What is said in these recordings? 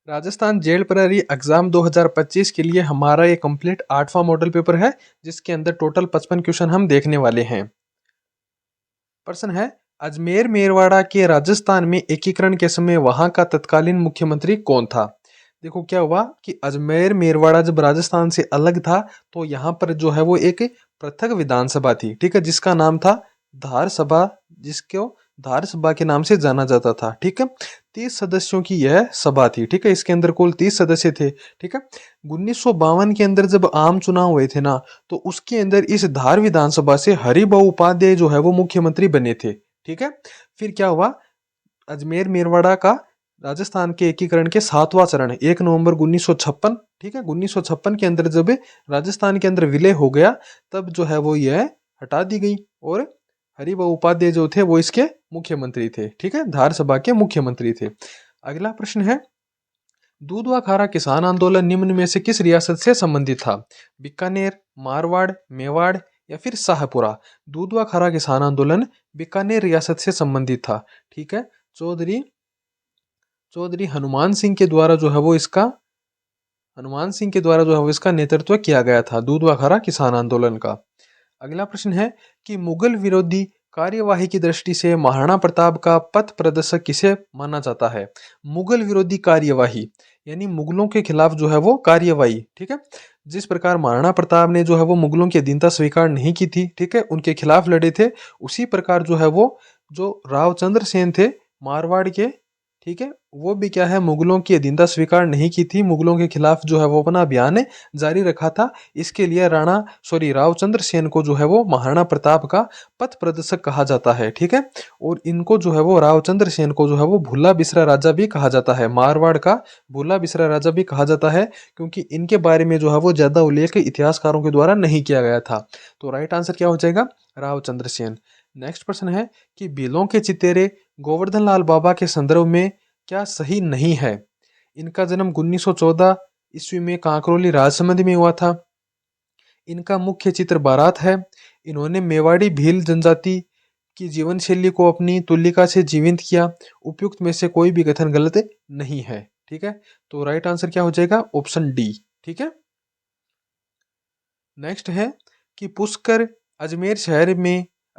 Rajasthan jail प्रहरी exam 2025 के लिए हमारा ये कंप्लीट 8वां मॉडल पेपर है, जिसके अंदर टोटल 55 क्वेश्चन हम देखने वाले हैं। प्रश्न है, अजमेर मेरवाड़ा के राजस्थान में एकीकरण के समय वहां का तत्कालीन मुख्यमंत्री कौन था? देखो क्या हुआ कि अजमेर मेरवाड़ा जब राजस्थान से अलग था, तो यहाँ पर जो है वो एक पृथक विधानसभा थी, ठीक है, जिसका नाम था धार सभा, जिसको धार सभा के नाम से जाना जाता था, ठीक है। 30 सदस्यों की यह सभा थी, ठीक है, इसके अंदर कुल 30 सदस्य थे, ठीक है। 1952 के अंदर जब आम चुनाव हुए थे ना, तो उसके अंदर इस धार विधानसभा से हरिभाऊ उपाध्याय जो है वो मुख्यमंत्री बने थे, ठीक है। फिर क्या हुआ, अजमेर मेरवाड़ा का राजस्थान के एकीकरण के 7वां चरण 1 नवंबर 1956, ठीक है, 1956 के अंदर जब राजस्थान के अंदर विलय हो गया, तब जो है वो यह हटा दी गई और हरिभाऊ उपाध्याय जो थे वो इसके मुख्यमंत्री थे, ठीक है, धार सभा के मुख्यमंत्री थे। अगला प्रश्न है, दूधवा खारा किसान आंदोलन निम्न में से किस रियासत से संबंधित था? बीकानेर, मारवाड़, मेवाड़ या फिर शाहपुरा? दूधवा खारा किसान आंदोलन बीकानेर रियासत से संबंधित था, ठीक है। चौधरी चौधरी हनुमान सिंह के द्वारा जो है वो इसका नेतृत्व किया गया था, दूधवा खारा किसान आंदोलन का। अगला प्रश्न है कि मुगल विरोधी कार्यवाही की दृष्टि से महाराणा प्रताप का पथ प्रदर्शक किसे माना जाता है? मुगल विरोधी कार्यवाही यानी मुगलों के खिलाफ जो है वो कार्यवाही, ठीक है। जिस प्रकार महाराणा प्रताप ने जो है वो मुगलों की अधीनता स्वीकार नहीं की थी, ठीक है, उनके खिलाफ लड़े थे, उसी प्रकार जो है वो जो रावचंद्र सेन थे मारवाड़ के, ठीक है, वो भी क्या है, मुगलों की अधीनता स्वीकार नहीं की थी, मुगलों के खिलाफ जो है वो अपना अभियान जारी रखा था। इसके लिए रावचंद्र सेन को जो है वो महाराणा प्रताप का पथ प्रदर्शक कहा जाता है, ठीक है। और इनको जो है वो रावचंद्र सेन को जो है वो भूला बिसरा राजा भी कहा जाता है, मारवाड़ का भूला बिसरा राजा भी कहा जाता है, क्योंकि इनके बारे में जो है वो ज्यादा उल्लेख इतिहासकारों के द्वारा नहीं किया गया था। तो राइट आंसर क्या हो जाएगा, रावचंद्र सेन। नेक्स्ट प्रश्न है कि बिलों के चितेरे गोवर्धन लाल बाबा के संदर्भ में क्या सही नहीं है? इनका जन्म 1914 ईस्वी में कांकरोली राजसमंद में हुआ था। इनका मुख्य चित्र बारात है। इन्होंने मेवाड़ी भील जनजाति की जीवन शैली को अपनी तुलिका से जीवित किया। उपयुक्त में से कोई भी कथन गलत नहीं है, ठीक है। तो राइट आंसर क्या हो जाएगा, ऑप्शन डी, ठीक है। नेक्स्ट है कि पुष्कर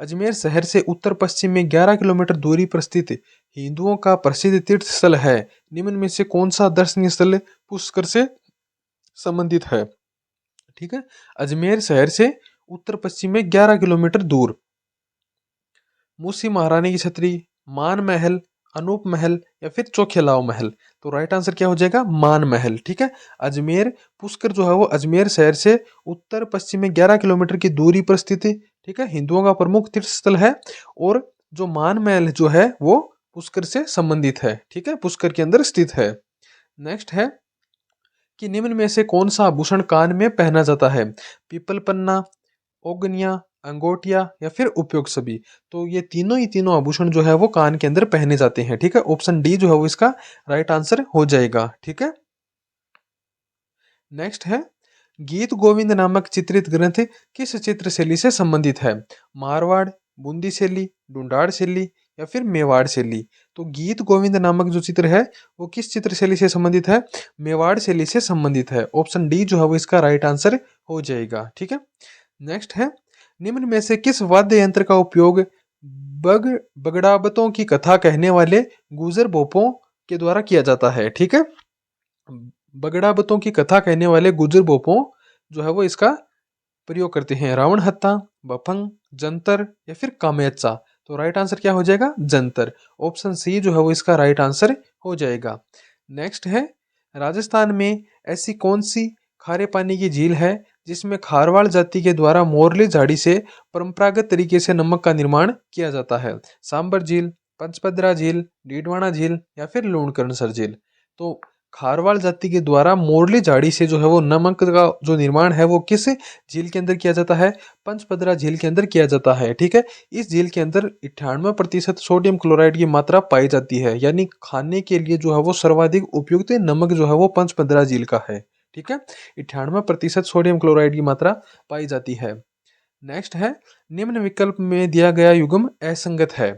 अजमेर शहर से उत्तर पश्चिम में 11 किलोमीटर दूरी पर स्थित हिंदुओं का प्रसिद्ध तीर्थ स्थल है। निम्न में से कौन सा दर्शनीय स्थल पुष्कर से संबंधित है? ठीक है, अजमेर शहर से उत्तर पश्चिम में 11 किलोमीटर दूर मूसी महारानी की छतरी, मान महल, अनूप महल या फिर चौखेलाव महल? तो राइट आंसर क्या हो जाएगा, मान महल, ठीक है। अजमेर पुष्कर जो है वो अजमेर शहर से उत्तर पश्चिम में 11 किलोमीटर की दूरी पर स्थित है, ठीक है, हिंदुओं का प्रमुख तीर्थ स्थल है। और जो मान महल जो है वो पुष्कर से संबंधित है, ठीक है, पुष्कर के अंदर स्थित है। नेक्स्ट है कि निम्न में से कौन सा आभूषण कान में पहना जाता है? पीपल पन्ना, ओगनिया, अंगोटिया या फिर उपयोग सभी? तो ये तीनों ही तीनों आभूषण जो है वो कान के अंदर पहने जाते हैं, ठीक है। ऑप्शन डी जो है वो इसका राइट आंसर हो जाएगा, ठीक है। नेक्स्ट है, गीत गोविंद नामक चित्रित ग्रंथ किस चित्र शैली से संबंधित है? मारवाड़, बूंदी शैली, ढूंढाड़ शैली या फिर मेवाड़ शैली? तो गीत गोविंद नामक जो चित्र है वो किस चित्र शैली से संबंधित है? मेवाड़ शैली से संबंधित है। ऑप्शन डी जो है वो इसका राइट आंसर हो जाएगा, ठीक है। नेक्स्ट है, निम्न में से किस वाद्य यंत्र का उपयोग बग बगड़ाबतों की कथा कहने वाले गुजर बोपों के द्वारा किया जाता है? ठीक है, बगड़ाबतों की कथा कहने वाले गुजर बोपों जो है वो इसका प्रयोग करते हैं। रावण हत्ता, बफंग, जंतर या फिर कामेच्चा? तो राइट आंसर क्या हो जाएगा, जंतर। ऑप्शन सी जो है वो इसका राइट आंसर हो जाएगा। नेक्स्ट है, राजस्थान में ऐसी कौन सी खारे पानी की झील है जिसमें खारवाड़ जाति के द्वारा मोरली झाड़ी से परंपरागत तरीके से नमक का निर्माण किया जाता है? सांबर झील, पंचपदरा झील, डीडवाना झील या फिर लूणकरणसर झील? तो खारवाड़ जाति के द्वारा मोरली झाड़ी से जो है वो नमक का जो निर्माण है वो किस झील के अंदर किया जाता है? पंचपदरा झील के अंदर किया जाता है, ठीक है। इस झील के अंदर 98% सोडियम क्लोराइड की मात्रा पाई जाती है, यानी खाने के लिए जो है वो सर्वाधिक उपयुक्त नमक जो है वो पंचपदरा झील का है, ठीक है। 98% सोडियम क्लोराइड की मात्रा पाई जाती है। नेक्स्ट है, निम्न विकल्प में दिया गया युग्म असंगत है।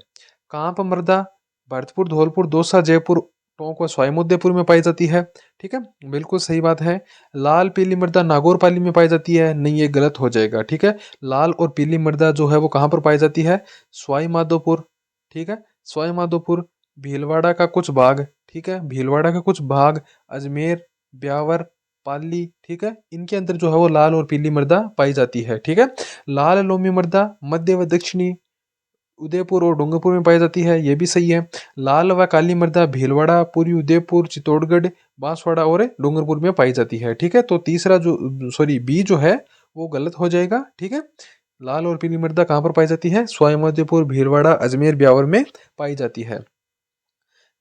कांप मृदा, भरतपुर, धौलपुर, दौसा, जयपुर टोंक व स्वाईमुद्देपुर में पाई जाती है। ठीक है, बिल्कुल सही बात है। लाल पीली मृदा नागौरपाली में पाई जाती है, नहीं ये गलत हो जाएगा। ठीक है, लाल और पीली मृदा जो है वो कहाँ पर पाई जाती है? स्वाई माधोपुर। ठीक है, स्वाई माधोपुर, भीलवाड़ा का कुछ भाग, ठीक है, भीलवाड़ा का कुछ भाग, अजमेर, ब्यावर, पाली, ठीक है, इनके अंदर जो है वो लाल और पीली मृदा पाई जाती है। ठीक है, लाल लोमी मृदा मध्य व दक्षिणी उदयपुर और डूंगरपुर में पाई जाती है, ये भी सही है। लाल व काली मृदा भीलवाड़ा, पूर्वी उदयपुर, चित्तौड़गढ़, बांसवाड़ा और डूंगरपुर में पाई जाती है। ठीक है, तो तीसरा जो सॉरी बी जो है वो गलत हो जाएगा। ठीक है, लाल और पीली मृदा कहाँ पर पाई जाती है? स्वाईमध्यपुर, भीलवाड़ा, अजमेर, ब्यावर में पाई जाती है।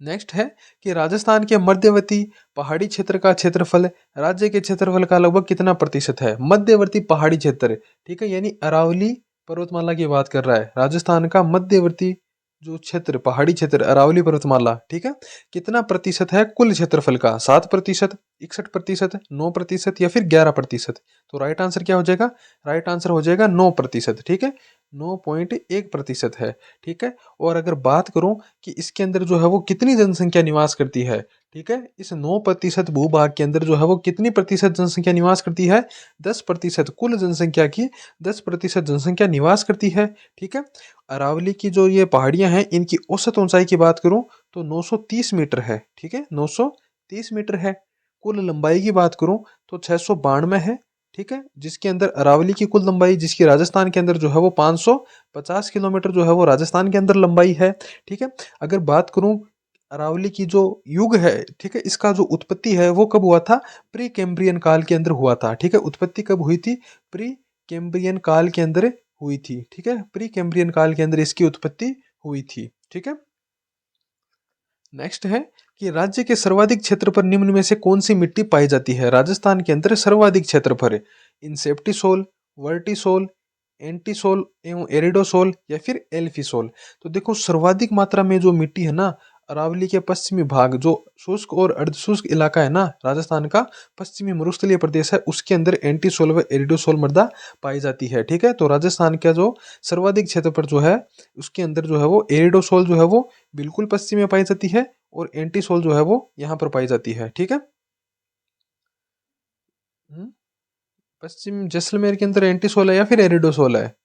नेक्स्ट है कि राजस्थान के मध्यवर्ती पहाड़ी क्षेत्र का क्षेत्रफल राज्य के क्षेत्रफल का लगभग कितना प्रतिशत है? मध्यवर्ती पहाड़ी क्षेत्र, ठीक है, यानी अरावली पर्वतमाला की बात कर रहा है। राजस्थान का मध्यवर्ती जो क्षेत्र, पहाड़ी क्षेत्र, अरावली पर्वतमाला, ठीक है, कितना प्रतिशत है कुल क्षेत्रफल का? 7%, 61%, 9% या फिर 11%? तो राइट आंसर क्या हो जाएगा? राइट आंसर हो जाएगा 9%। ठीक है, 9.1% है। ठीक है, और अगर बात करूं कि इसके अंदर जो है वो कितनी जनसंख्या निवास करती है, ठीक है, इस 9% भूभाग के अंदर जो है वो कितनी प्रतिशत जनसंख्या निवास करती है? 10%, कुल जनसंख्या की 10% जनसंख्या निवास करती है। ठीक है, अरावली की जो ये पहाड़ियां हैं इनकी औसत ऊंचाई की बात करूं तो 930 मीटर है। ठीक है, 930 मीटर है। कुल लंबाई की बात करूं तो 692 है। ठीक है, जिसके अंदर अरावली की कुल लंबाई, जिसकी राजस्थान के अंदर जो है वो 550 किलोमीटर जो है वो राजस्थान के अंदर लंबाई है। ठीक है, अगर बात करूं अरावली की जो युग है, ठीक है, इसका जो उत्पत्ति है वो कब हुआ था? प्री कैम्ब्रियन काल के अंदर हुआ था। ठीक है, उत्पत्ति कब हुई थी? प्री कैम्ब्रियन काल के अंदर हुई थी। ठीक है, प्री कैम्ब्रियन काल के अंदर इसकी उत्पत्ति हुई थी। ठीक है, नेक्स्ट है कि राज्य के सर्वाधिक क्षेत्र पर निम्न में से कौन सी मिट्टी पाई जाती है? राजस्थान के अंदर सर्वाधिक क्षेत्र पर इंसेप्टिसोल, वर्टिसोल, एंटीसोल एवं एरिडोसोल या फिर एल्फिसोल। तो देखो सर्वाधिक मात्रा में जो मिट्टी है ना, अरावली के पश्चिमी भाग जो शुष्क और अर्धशुष्क इलाका है ना, राजस्थान का पश्चिमी मरुस्थलीय प्रदेश है, उसके अंदर एंटीसोल व एरिडोसोल मृदा पाई जाती है। ठीक है, तो राजस्थान का जो सर्वाधिक क्षेत्र पर जो है उसके अंदर जो है वो एरिडोसोल जो है वो बिल्कुल पश्चिम में पाई जाती है और एंटीसोल जो है वो यहाँ पर पाई जाती है। ठीक है, पश्चिम जैसलमेर के अंदर एंटीसोल है या फिर एरिडोसोल है?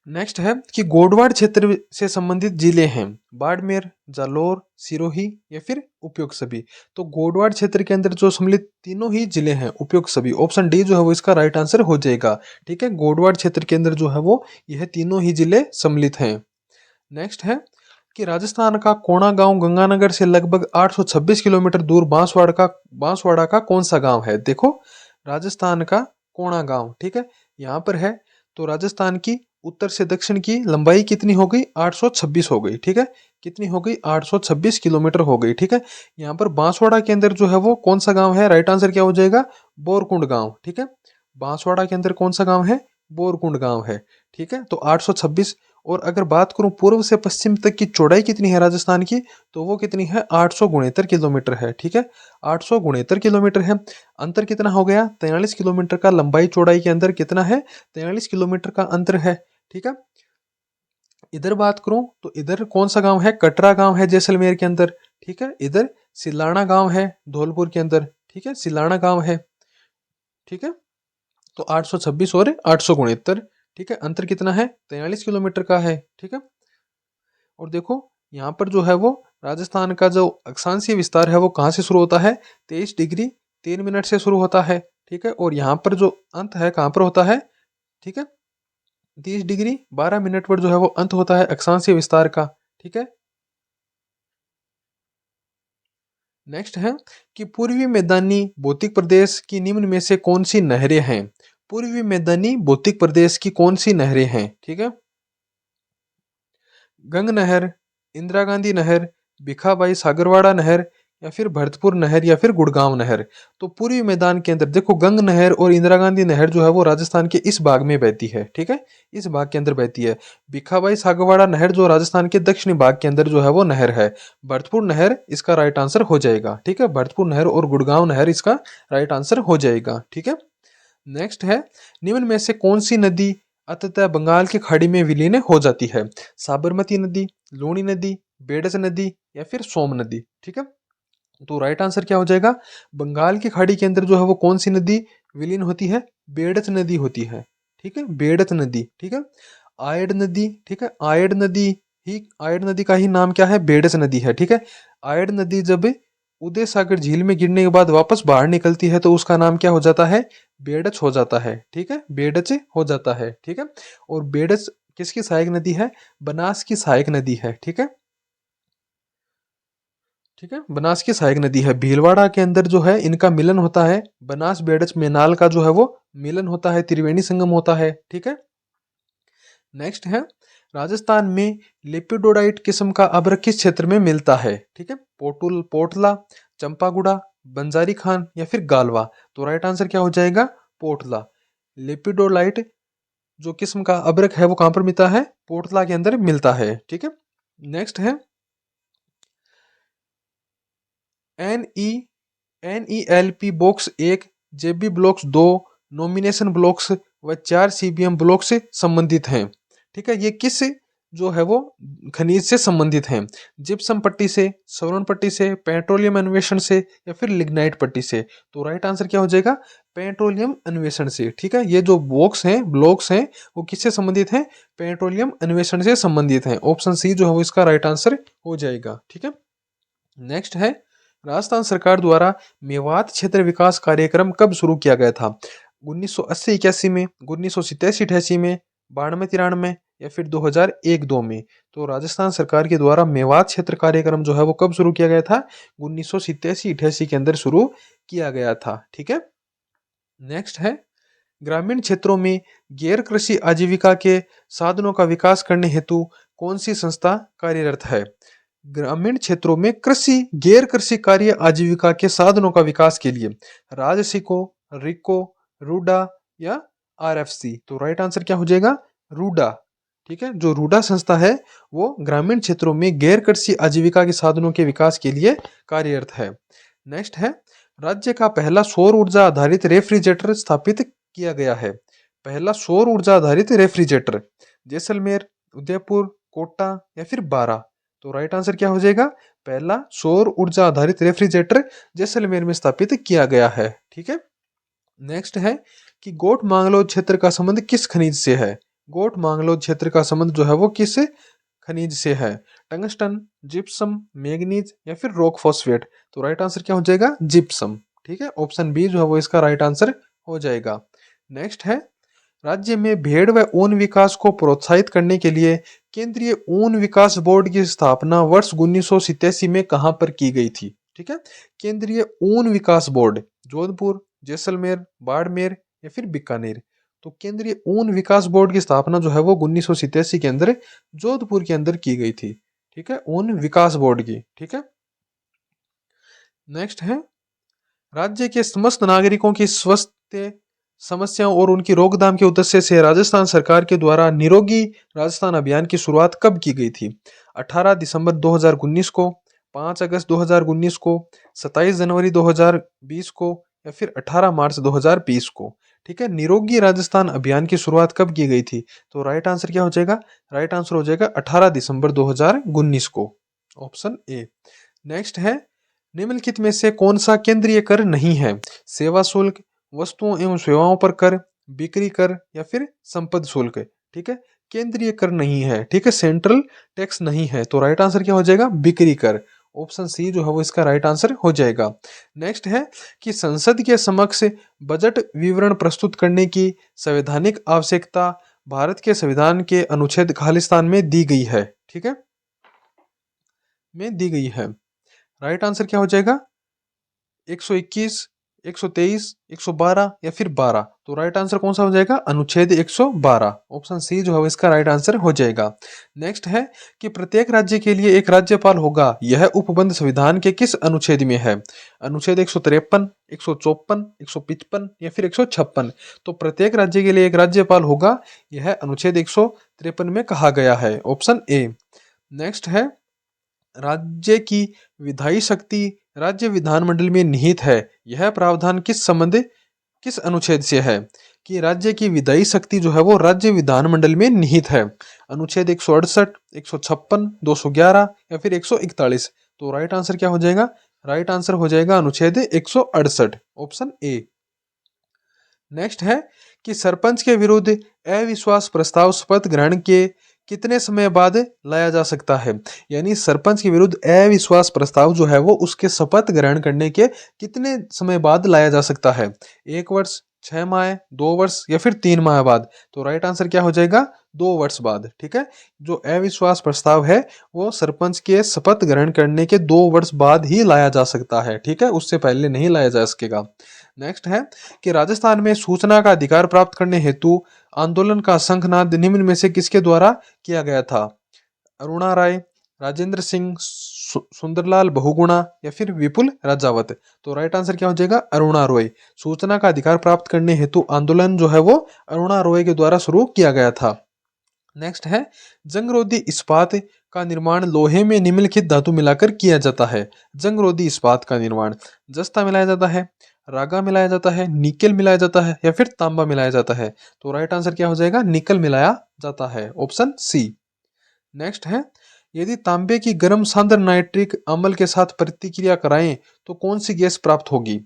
नेक्स्ट है कि गोडवाड़ क्षेत्र से संबंधित जिले हैं बाड़मेर, जालोर, सिरोही या फिर उपयुक्त सभी। तो गोडवाड़ क्षेत्र के अंदर जो सम्मिलित तीनों ही जिले हैं उपयुक्त सभी, ऑप्शन डी जो है वो इसका राइट आंसर हो जाएगा। ठीक है, गोडवाड़ क्षेत्र के अंदर जो है वो यह तीनों ही जिले सम्मिलित हैं। नेक्स्ट है कि राजस्थान का कोणा गांव गंगानगर से लगभग 826 किलोमीटर दूर बांसवाड़ा का कौन सा गांव है? देखो राजस्थान का कोणा गांव, ठीक है, यहाँ पर है। तो राजस्थान की उत्तर से दक्षिण की लंबाई कितनी हो गई? 826 हो गई। ठीक है, कितनी हो गई? 826 किलोमीटर हो गई। ठीक है, यहाँ पर बांसवाड़ा के अंदर जो है वो कौन सा गांव है? राइट आंसर क्या हो जाएगा? बोरकुंड गांव। ठीक है, बांसवाड़ा के अंदर कौन सा गांव है? बोरकुंड गांव है। ठीक है, तो 826। और अगर बात करूं पूर्व से पश्चिम तक की चौड़ाई कितनी है राजस्थान की, तो वो कितनी है? 869 किलोमीटर है। ठीक है, 869 किलोमीटर है। अंतर कितना हो गया? 43 किलोमीटर का लंबाई चौड़ाई के अंदर कितना है? 43 किलोमीटर का अंतर है। ठीक है, इधर बात करूं तो इधर कौन सा गांव है? कटरा गांव है जैसलमेर के अंदर। ठीक है, इधर सिलाना गांव है धौलपुर के अंदर। ठीक है, सिलाना गांव है। ठीक है, तो 826 और 869। ठीक है, अंतर कितना है? 43 किलोमीटर का है। ठीक है, और देखो यहाँ पर जो है वो राजस्थान का जो अक्षांशीय विस्तार है वो कहाँ से शुरू होता है? 23 डिग्री 3 मिनट से शुरू होता है। ठीक है, और यहाँ पर जो अंत है कहाँ पर होता है? ठीक है, 30 डिग्री 12 मिनट पर जो है वो अंत होता है अक्षांशीय विस्तार का। ठीक है, नेक्स्ट है कि पूर्वी मैदानी भौतिक प्रदेश की निम्न में से कौन सी नहरें हैं? पूर्वी मैदानी भौतिक प्रदेश की कौन सी नहरें हैं? ठीक है, गंग नहर, इंदिरा गांधी नहर, भिखाबाई सागरवाड़ा नहर या फिर भरतपुर नहर या फिर गुड़गांव नहर। तो पूर्वी मैदान के अंदर देखो गंग नहर और इंदिरा गांधी नहर जो है वो राजस्थान के इस भाग में बहती है। ठीक है, इस भाग के अंदर बहती है। भिखाबाई सागरवाड़ा नहर जो राजस्थान के दक्षिणी भाग के अंदर जो है वो नहर है। भरतपुर नहर इसका राइट आंसर हो जाएगा। ठीक है, भरतपुर नहर और गुड़गांव नहर इसका राइट आंसर हो जाएगा। ठीक है, नेक्स्ट है निम्न में से कौन सी नदी अंततः बंगाल की खाड़ी में विलीन हो जाती है। साबरमती नदी, लूनी नदी, बेडस नदी या फिर सोम नदी। ठीक है, तो राइट आंसर क्या हो जाएगा? बंगाल की खाड़ी के अंदर जो है वो कौन सी नदी विलीन होती है? बेडत नदी होती है। ठीक है, बेडत नदी। ठीक है, आयड नदी। ठीक है, आयड नदी ही, आयड नदी का ही नाम क्या है? बेडस नदी है। ठीक है, आयड नदी जब उदय सागर झील में गिरने के बाद वापस बाहर निकलती है तो उसका नाम क्या हो जाता है? बेडच हो जाता है। ठीक है, बेडच हो जाता है। ठीक है, और बेडच किसकी सहायक नदी है? बनास की सहायक नदी है। ठीक है, ठीक है, बनास की सहायक नदी है। भीलवाड़ा के अंदर जो है इनका मिलन होता है, बनास बेडच मेनाल का जो है वो मिलन होता है, त्रिवेणी संगम होता है। ठीक है, नेक्स्ट है, राजस्थान में लेपिडोडाइट किस्म का अभ्र किस क्षेत्र में मिलता है? ठीक है, पोटला, चंपागुड़ा, बंजारी खान या फिर गालवा। तो राइट आंसर क्या हो जाएगा? पोटला। लेपिडोलाइट जो किस्म का अभ्रक है वो कहां पर मिलता है? पोटला के अंदर मिलता है। ठीक है, नेक्स्ट है, N E NELP blocks 1, JB blocks 2, nomination blocks व 4 CBM ब्लॉक से संबंधित हैं। ठीक है, ये किस जो है वो खनिज से संबंधित हैं? जिप्सम पट्टी से, स्वर्ण पट्टी से, पेट्रोलियम अन्वेषण से या फिर लिग्नाइट पट्टी से। तो राइट आंसर क्या हो जाएगा? पेट्रोलियम अन्वेषण से। ठीक है, ये जो ब्लॉक्स हैं वो किससे संबंधित हैं? पेट्रोलियम अन्वेषण से संबंधित हैं। ऑप्शन सी जो है वो इसका राइट आंसर हो जाएगा। ठीक है, नेक्स्ट है, राजस्थान सरकार द्वारा मेवात क्षेत्र विकास कार्यक्रम कब शुरू किया गया था? 1980-81 में, 1987-88 में, 92-93 या फिर 2001-2 में। तो राजस्थान सरकार के द्वारा मेवात क्षेत्र कार्यक्रम जो है वो कब शुरू किया गया था? 1987-88 के अंदर शुरू किया गया था। ठीक है, नेक्स्ट है, ग्रामीण क्षेत्रों में गैर कृषि आजीविका के साधनों का विकास करने हेतु कौन सी संस्था कार्यरत है? ग्रामीण क्षेत्रों में गैर कृषि कार्य आजीविका के साधनों का विकास के लिए राजसिको, रिको, रूडा या RFC। तो राइट आंसर क्या हो जाएगा? रूडा। ठीक है, जो रूडा संस्था है वो ग्रामीण क्षेत्रों में गैर कृषि आजीविका के साधनों के विकास के लिए कार्यरत है। नेक्स्ट है, राज्य का पहला सौर ऊर्जा आधारित रेफ्रिजरेटर स्थापित किया गया है। पहला सौर ऊर्जा आधारित रेफ्रिजरेटर जैसलमेर, उदयपुर, कोटा या फिर बारा। तो राइट आंसर क्या हो जाएगा? पहला सौर ऊर्जा आधारित रेफ्रिजरेटर जैसलमेर में स्थापित किया गया है। ठीक है, नेक्स्ट है कि गोट मांगलोद क्षेत्र का संबंध किस खनिज से है? गोट मांगलोद क्षेत्र का संबंध जो है वो किस खनिज से है? टंगस्टन, जिप्सम, मैग्नीज या फिर रॉक फॉस्फेट। तो राइट आंसर क्या हो जाएगा? जिप्सम। ठीक है, ऑप्शन बी जो है वो इसका राइट आंसर हो जाएगा। नेक्स्ट है, राज्य में भेड़ व ऊन विकास को प्रोत्साहित करने के लिए केंद्रीय ऊन विकास बोर्ड की स्थापना वर्ष 1987 में कहां पर की गई थी? ठीक है, केंद्रीय ऊन विकास बोर्ड जोधपुर, जैसलमेर, बाड़मेर या फिर बीकानेर। तो केंद्रीय ऊन विकास बोर्ड की स्थापना जो है वो 1987 के अंदर जोधपुर के अंदर की गई थी। ठीक है, ऊन विकास बोर्ड की। ठीक है, नेक्स्ट है, राज्य के समस्त नागरिकों की स्वास्थ्य समस्याओं और उनकी रोकथाम के उद्देश्य से राजस्थान सरकार के द्वारा निरोगी राजस्थान अभियान की शुरुआत कब की गई थी? 18 दिसंबर 2019 को, 5 अगस्त 2019 को, 27 जनवरी 2020 को या फिर 18 मार्च 2020 को। ठीक है, निरोगी राजस्थान अभियान की शुरुआत कब की गई थी? तो राइट आंसर क्या हो जाएगा? राइट आंसर हो जाएगा 18 दिसंबर 2019 को, ऑप्शन ए। नेक्स्ट है, निम्नलिखित में से कौन सा केंद्रीय कर नहीं है? सेवा शुल्क, वस्तुओं एवं सेवाओं पर कर, बिक्री कर या फिर संपत्ति शुल्क। ठीक है, केंद्रीय कर नहीं है। ठीक है, सेंट्रल टैक्स नहीं है। तो राइट आंसर क्या हो जाएगा? बिक्री कर। ऑप्शन सी जो है वो इसका राइट आंसर हो जाएगा। नेक्स्ट है कि संसद के समक्ष बजट विवरण प्रस्तुत करने की संवैधानिक आवश्यकता भारत के संविधान के अनुच्छेद खालिस्तान में दी गई है। ठीक है, में दी गई है। राइट आंसर क्या हो जाएगा? 121, 123, 112 या फिर 12। तो राइट आंसर कौन सा हो जाएगा? अनुच्छेद 112। ऑप्शन सी जो है इसका राइट आंसर हो जाएगा। नेक्स्ट है कि प्रत्येक राज्य के लिए एक राज्यपाल होगा, यह उपबंध संविधान के किस अनुच्छेद में है? अनुच्छेद 153, 154, 155 या फिर 156। तो प्रत्येक राज्य के लिए एक राज्यपाल होगा, यह अनुच्छेद 153 में कहा गया है, ऑप्शन ए। नेक्स्ट है, राज्य की विधायी शक्ति राज्य विधानमंडल में निहित है, यह प्रावधान किस अनुच्छेद से है? कि राज्य की विधायी शक्ति जो है वो राज्य विधानमंडल में निहित है। अनुच्छेद 168, 156, 211 या फिर 141। तो राइट आंसर क्या हो जाएगा? राइट आंसर हो जाएगा अनुच्छेद 168, ऑप्शन ए। नेक्स्ट है कि सरपंच के विरुद्ध अविश्वास प्रस्ताव शपथ ग्रहण के कितने समय बाद लाया जा सकता है? यानी सरपंच के विरुद्ध अविश्वास प्रस्ताव जो है वो उसके शपथ ग्रहण करने के कितने समय बाद लाया जा सकता है? 1 वर्ष, 6 माह, 2 वर्ष या फिर 3 माह बाद? तो राइट आंसर क्या हो जाएगा? 2 वर्ष बाद। ठीक है, जो अविश्वास प्रस्ताव है वो सरपंच के शपथ ग्रहण करने के 2 वर्ष बाद ही लाया जा सकता है। ठीक है, उससे पहले नहीं लाया जा सकेगा। नेक्स्ट है कि राजस्थान में सूचना का अधिकार प्राप्त करने हेतु आंदोलन का शंखनाद निम्न में से किसके द्वारा किया गया था? अरुणा राय, राजेंद्र सिंह, सुंदरलाल बहुगुणा या फिर विपुल राजावत? तो राइट आंसर क्या हो जाएगा? अरुणा रॉय। सूचना का अधिकार प्राप्त करने हेतु आंदोलन जो है वो अरुणा रॉय के द्वारा शुरू किया गया था। नेक्स्ट है जंगरोधी इस्पात का निर्माण लोहे में निम्नलिखित धातु मिलाकर किया जाता है। जंगरोधी इस्पात का निर्माण जस्ता मिलाया जाता है, रागा मिलाया जाता है, निकेल मिलाया जाता है या फिर तांबा मिलाया जाता है? तो राइट आंसर क्या हो जाएगा? निकल मिलाया जाता है, ऑप्शन सी। नेक्स्ट है यदि तांबे की गर्म सांद्र नाइट्रिक अम्ल के साथ प्रतिक्रिया कराएं तो कौन सी गैस प्राप्त होगी?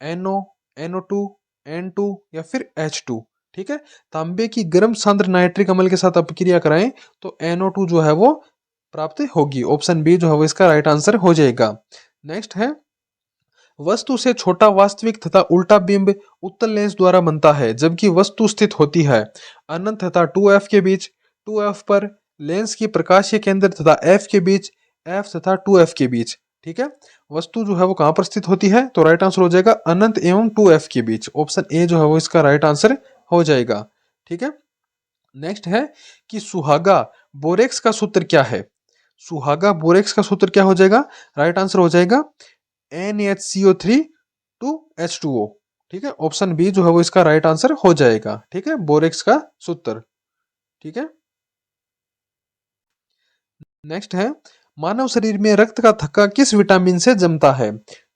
NO, NO2, N2 या फिर H2? ठीक है, तांबे की गर्म सांद्र नाइट्रिक अम्ल के साथ अपक्रिया कराएं तो NO2 जो है वो प्राप्त होगी, ऑप्शन बी जो है वो इसका राइट आंसर हो जाएगा। नेक्स्ट है वस्तु से छोटा वास्तविक तथा उल्टा बिंब उत्तल लेंस द्वारा बनता है जबकि वस्तु स्थित होती है अनंत तथा 2f के बीच, 2f पर, लेंस की प्रकाशीय केंद्र तथा f के बीच, f तथा 2f के बीच। ठीक है, वस्तु जो है वो कहां पर स्थित होती है? तो राइट आंसर हो जाएगा अनंत एवं 2f के बीच, ऑप्शन ए जो है वो इसका राइट आंसर हो जाएगा। ठीक है, नेक्स्ट है कि सुहागा बोरेक्स का सूत्र क्या है? सुहागा बोरेक्स का सूत्र क्या हो जाएगा? राइट आंसर हो जाएगा NaCO3 टू H2O। ठीक है, ऑप्शन बी जो है वो इसका राइट आंसर हो जाएगा। ठीक है, बोरेक्स का सूत्र। ठीक है, नेक्स्ट है मानव शरीर में रक्त का थक्का किस विटामिन से जमता है?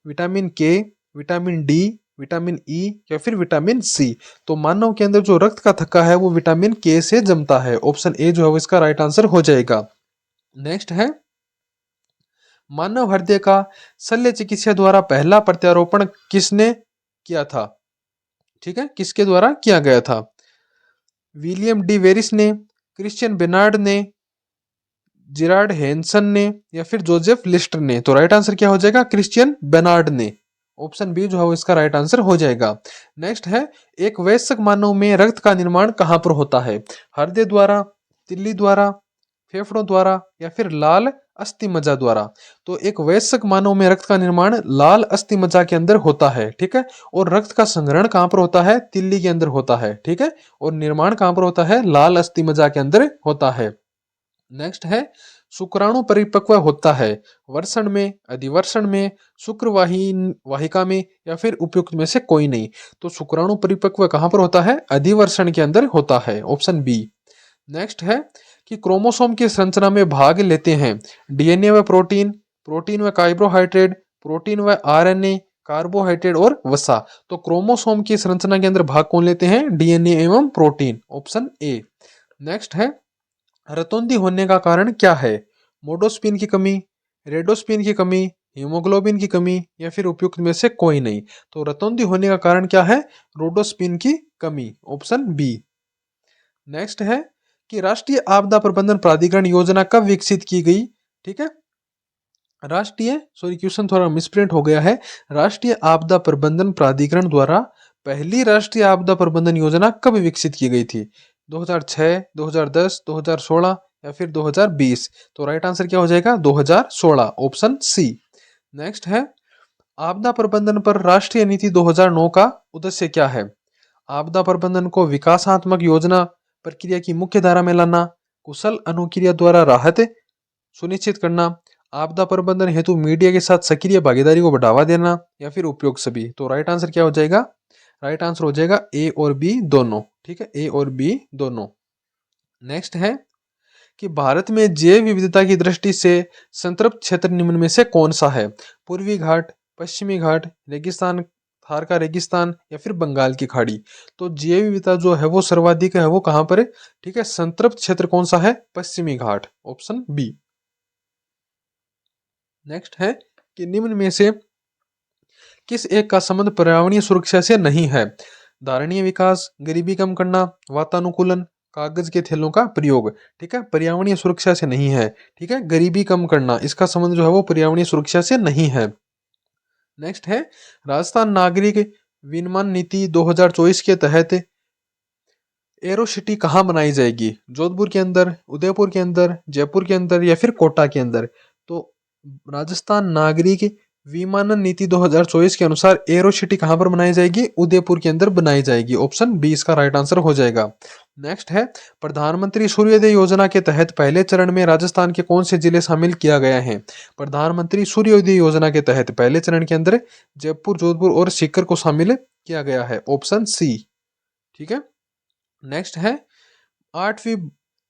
विटामिन के, विटामिन डी, विटामिन ई या फिर विटामिन सी? तो मानव के अंदर जो रक्त का थक्का है वो विटामिन के से जमता है, ऑप्शन ए जो है वो इसका राइट आंसर हो जाएगा। नेक्स्ट है मानव हृदय का शल्य चिकित्सा द्वारा पहला प्रत्यारोपण किसने किया था? ठीक है, किसके द्वारा किया गया था? विलियम डी वेरिस ने, क्रिश्चियन बेनार्ड ने, जिरार्ड हैंसन ने या फिर जोसेफ लिस्टर ने? तो राइट आंसर क्या हो जाएगा? क्रिश्चियन बेनार्ड ने, ऑप्शन बी जो है वो इसका राइट आंसर हो जाएगा। नेक्स्ट है एक वयस्क मानव में रक्त का निर्माण कहां पर होता है? हृदय द्वारा, तिल्ली द्वारा, फेफड़ों द्वारा या फिर लाल अस्थि मज्जा द्वारा? तो एक वयस्क मानव में रक्त का निर्माण लाल अस्थि मज्जा के अंदर होता है। ठीक है, और रक्त का संग्रहण कहां पर होता है? तिल्ली के अंदर होता है। ठीक है, और निर्माण कहां पर होता है? लाल अस्थि मज्जा के अंदर होता है। नेक्स्ट है शुक्राणु परिपक्व होता है वर्षण में, अधिवर्षण में, शुक्रवाही वाहिका में या फिर उपयुक्त में से कोई नहीं? तो शुक्राणु परिपक्व कहां पर होता है? अधिवर्षण के अंदर होता है, ऑप्शन बी। नेक्स्ट है कि क्रोमोसोम की संरचना में भाग लेते हैं डीएनए व प्रोटीन, प्रोटीन व कार्बोहाइड्रेट, प्रोटीन व आरएनए, कार्बोहाइड्रेट और वसा? तो क्रोमोसोम की संरचना के अंदर भाग कौन लेते हैं? डीएनए एवं प्रोटीन, ऑप्शन ए। नेक्स्ट है रतौंधी होने का कारण क्या है? मोडोस्पिन की कमी, रेडोस्पिन की कमी, हीमोग्लोबिन की कमी या फिर उपयुक्त में से कोई नहीं? तो रतौंधी होने का कारण क्या है? रोडोस्पिन की कमी, ऑप्शन बी। नेक्स्ट है कि राष्ट्रीय आपदा प्रबंधन प्राधिकरण योजना कब विकसित की गई? ठीक है, क्वेश्चन थोड़ा मिसप्रिंट हो गया है। राष्ट्रीय आपदा प्रबंधन प्राधिकरण द्वारा पहली राष्ट्रीय आपदा प्रबंधन योजना कब विकसित की गई थी? 2006, 2010, 2016 या फिर 2020? तो राइट आंसर क्या हो जाएगा? 2016, ऑप्शन सी। नेक्स्ट है आपदा प्रबंधन पर राष्ट्रीय नीति 2009 का उद्देश्य क्या है? आपदा प्रबंधन को विकासात्मक योजना प्रक्रिया की मुख्य धारा में लाना, कुशल अनुक्रिया द्वारा राहत सुनिश्चित करना, आपदा प्रबंधन हेतु मीडिया के साथ सक्रिय भागीदारी को बढ़ावा देना या फिर उपयोग सभी? तो राइट आंसर क्या हो जाएगा? राइट आंसर हो जाएगा ए और बी दोनों। ठीक है, ए और बी दोनों। नेक्स्ट है कि भारत में जैव विविधता की दृष्टि से संतृप्त क्षेत्र निम्न में से कौन सा है? पूर्वी घाट, पश्चिमी घाट, रेगिस्तान थार का रेगिस्तान या फिर बंगाल की खाड़ी। तो जैव विविधता जो है वो सर्वाधिक है वो कहाँ पर है? ठीक है, संतृप्त क्षेत्र कौन सा है? पश्चिमी घाट, ऑप्शन बी। नेक्स्ट है कि निम्न में से किस एक का संबंध पर्यावरणीय सुरक्षा से नहीं है? धारणीय विकास, गरीबी कम करना, वातानुकूलन, कागज के थैलों का प्रयोग। ठीक है, पर्यावरणीय सुरक्षा से नहीं है। ठीक है, गरीबी कम करना, इसका संबंध जो है वो पर्यावरणीय सुरक्षा से नहीं है। नेक्स्ट है राजस्थान नागरिक विनिर्माण नीति 2024 के तहत एरो सिटी कहाँ बनाई जाएगी? जोधपुर के अंदर, उदयपुर के अंदर, जयपुर के अंदर या फिर कोटा के अंदर? तो राजस्थान नागरिक विमानन नीति 2024 के अनुसार एरो सिटी कहाँ पर बनाई जाएगी? उदयपुर के अंदर बनाई जाएगी, ऑप्शन बी इसका राइट आंसर हो जाएगा। नेक्स्ट है प्रधानमंत्री सूर्योदय योजना के तहत पहले चरण में राजस्थान के कौन से जिले शामिल किया गया है? प्रधानमंत्री सूर्योदय योजना के तहत पहले चरण के अंदर जयपुर, जोधपुर और सीकर को शामिल किया गया है, ऑप्शन सी। ठीक है, नेक्स्ट है 8वीं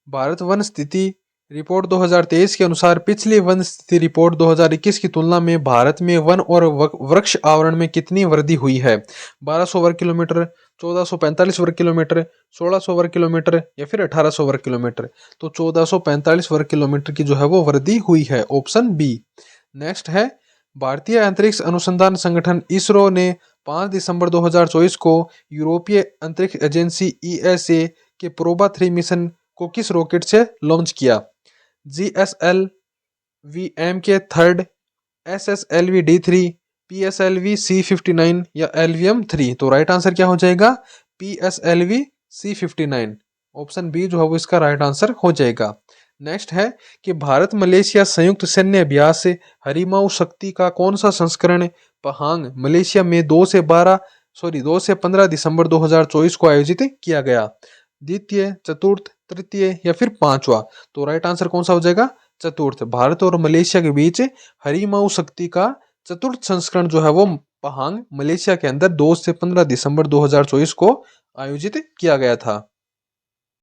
भारत वन स्थिति रिपोर्ट 2023 के अनुसार पिछली वन स्थिति रिपोर्ट 2021 की तुलना में भारत में वन और वृक्ष आवरण में कितनी वृद्धि हुई है? 1200 वर्ग किलोमीटर, 1445 वर्ग किलोमीटर, 1600 वर्ग किलोमीटर या फिर 1800 वर्ग किलोमीटर? तो 1445 वर्ग किलोमीटर की जो है वो वृद्धि हुई है, ऑप्शन बी। नेक्स्ट है भारतीय अंतरिक्ष अनुसंधान संगठन इसरो ने 5 दिसंबर 2024 को यूरोपीय अंतरिक्ष एजेंसी ईएसए के प्रोबा 3 मिशन को किस रॉकेट से लॉन्च किया? GSLV-M के थर्ड, SSLV-D3, PSLV-C59 या LVM-3? तो राइट आंसर क्या हो जाएगा? PSLV-C59, ऑप्शन बी जो है वो इसका राइट आंसर हो जाएगा। नेक्स्ट है कि भारत मलेशिया संयुक्त सैन्य अभ्यास हरिमाऊ शक्ति का कौन सा संस्करण पहांग मलेशिया में 2 से 15 दिसंबर 2024 को आयोजित किया गया? द्वितीय, चतुर्थ, तृतीय या फिर पांचवा? तो राइट आंसर कौन सा हो जाएगा? चतुर्थ। भारत और मलेशिया के बीच हरिमाऊ शक्ति का चतुर्थ संस्करण जो है वो पहांग मलेशिया के अंदर 2 से 15 दिसंबर 2024 को आयोजित किया गया था।